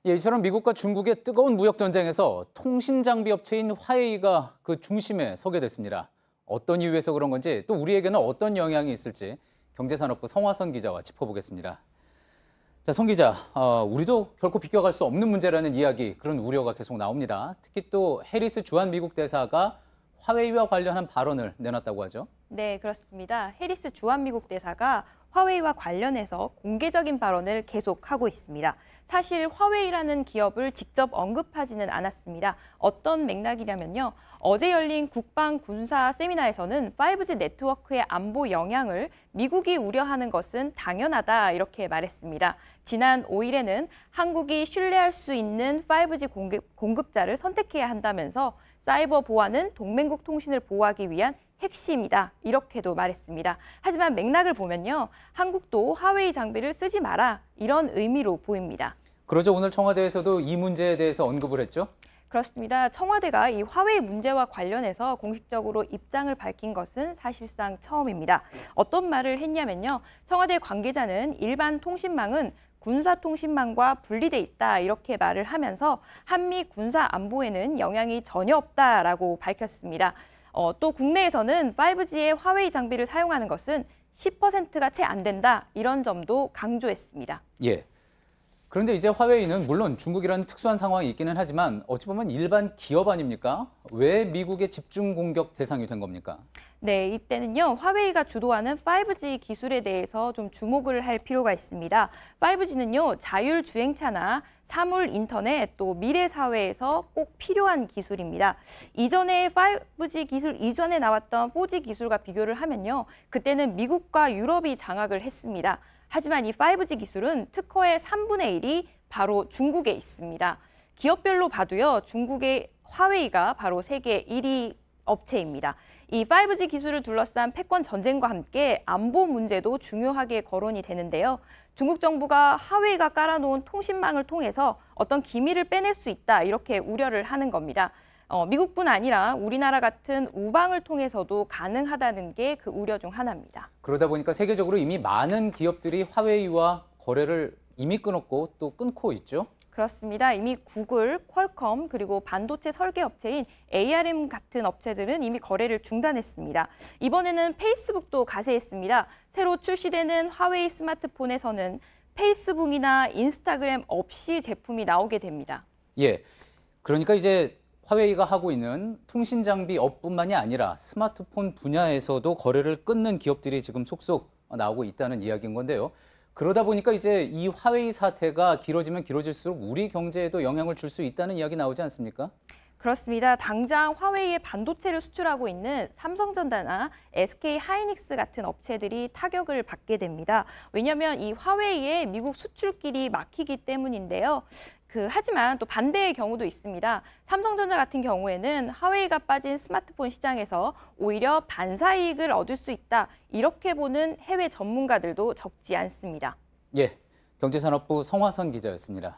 예, 이처럼 미국과 중국의 뜨거운 무역 전쟁에서 통신 장비 업체인 화웨이가 그 중심에 서게 됐습니다. 어떤 이유에서 그런 건지 또 우리에게는 어떤 영향이 있을지 경제산업부 성화선 기자와 짚어보겠습니다. 자, 성 기자, 우리도 결코 비껴갈 수 없는 문제라는 이야기, 그런 우려가 계속 나옵니다. 특히 또 해리스 주한 미국 대사가 화웨이와 관련한 발언을 내놨다고 하죠. 네, 그렇습니다. 해리스 주한 미국 대사가 화웨이와 관련해서 공개적인 발언을 계속하고 있습니다. 사실 화웨이라는 기업을 직접 언급하지는 않았습니다. 어떤 맥락이냐면요. 어제 열린 국방 군사 세미나에서는 5G 네트워크의 안보 영향을 미국이 우려하는 것은 당연하다 이렇게 말했습니다. 지난 5일에는 한국이 신뢰할 수 있는 5G 공급자를 선택해야 한다면서 사이버 보안은 동맹국 통신을 보호하기 위한 핵심이다 이렇게도 말했습니다. 하지만 맥락을 보면요. 한국도 화웨이 장비를 쓰지 마라 이런 의미로 보입니다. 그러죠. 오늘 청와대에서도 이 문제에 대해서 언급을 했죠. 그렇습니다. 청와대가 이 화웨이 문제와 관련해서 공식적으로 입장을 밝힌 것은 사실상 처음입니다. 어떤 말을 했냐면요. 청와대 관계자는 일반 통신망은 군사통신망과 분리돼 있다 이렇게 말을 하면서 한미 군사 안보에는 영향이 전혀 없다라고 밝혔습니다. 또 국내에서는 5G의 화웨이 장비를 사용하는 것은 10%가 채 안 된다 이런 점도 강조했습니다. 예. 그런데 이제 화웨이는 물론 중국이라는 특수한 상황이 있기는 하지만 어찌 보면 일반 기업 아닙니까? 왜 미국의 집중 공격 대상이 된 겁니까? 네, 이때는요. 화웨이가 주도하는 5G 기술에 대해서 좀 주목을 할 필요가 있습니다. 5G는요. 자율주행차나 사물 인터넷 또 미래 사회에서 꼭 필요한 기술입니다. 이전에 5G 기술 이전에 나왔던 4G 기술과 비교를 하면요. 그때는 미국과 유럽이 장악을 했습니다. 하지만 이 5G 기술은 특허의 3분의 1이 바로 중국에 있습니다. 기업별로 봐도요. 중국의 화웨이가 바로 세계 1위 업체입니다. 이 5G 기술을 둘러싼 패권 전쟁과 함께 안보 문제도 중요하게 거론이 되는데요. 중국 정부가 화웨이가 깔아놓은 통신망을 통해서 어떤 기밀을 빼낼 수 있다 이렇게 우려를 하는 겁니다. 미국뿐 아니라 우리나라 같은 우방을 통해서도 가능하다는 게 그 우려 중 하나입니다. 그러다 보니까 세계적으로 이미 많은 기업들이 화웨이와 거래를 이미 끊었고 또 끊고 있죠. 그렇습니다. 이미 구글, 퀄컴 그리고 반도체 설계 업체인 ARM 같은 업체들은 이미 거래를 중단했습니다. 이번에는 페이스북도 가세했습니다. 새로 출시되는 화웨이 스마트폰에서는 페이스북이나 인스타그램 없이 제품이 나오게 됩니다. 예, 그러니까 이제 화웨이가 하고 있는 통신 장비 업뿐만이 아니라 스마트폰 분야에서도 거래를 끊는 기업들이 지금 속속 나오고 있다는 이야기인 건데요. 그러다 보니까 이제 이 화웨이 사태가 길어지면 길어질수록 우리 경제에도 영향을 줄 수 있다는 이야기 나오지 않습니까? 그렇습니다. 당장 화웨이에 반도체를 수출하고 있는 삼성전자나 SK 하이닉스 같은 업체들이 타격을 받게 됩니다. 왜냐하면 이 화웨이의 미국 수출길이 막히기 때문인데요. 하지만 또 반대의 경우도 있습니다. 삼성전자 같은 경우에는 화웨이가 빠진 스마트폰 시장에서 오히려 반사이익을 얻을 수 있다. 이렇게 보는 해외 전문가들도 적지 않습니다. 예, 경제산업부 성화선 기자였습니다.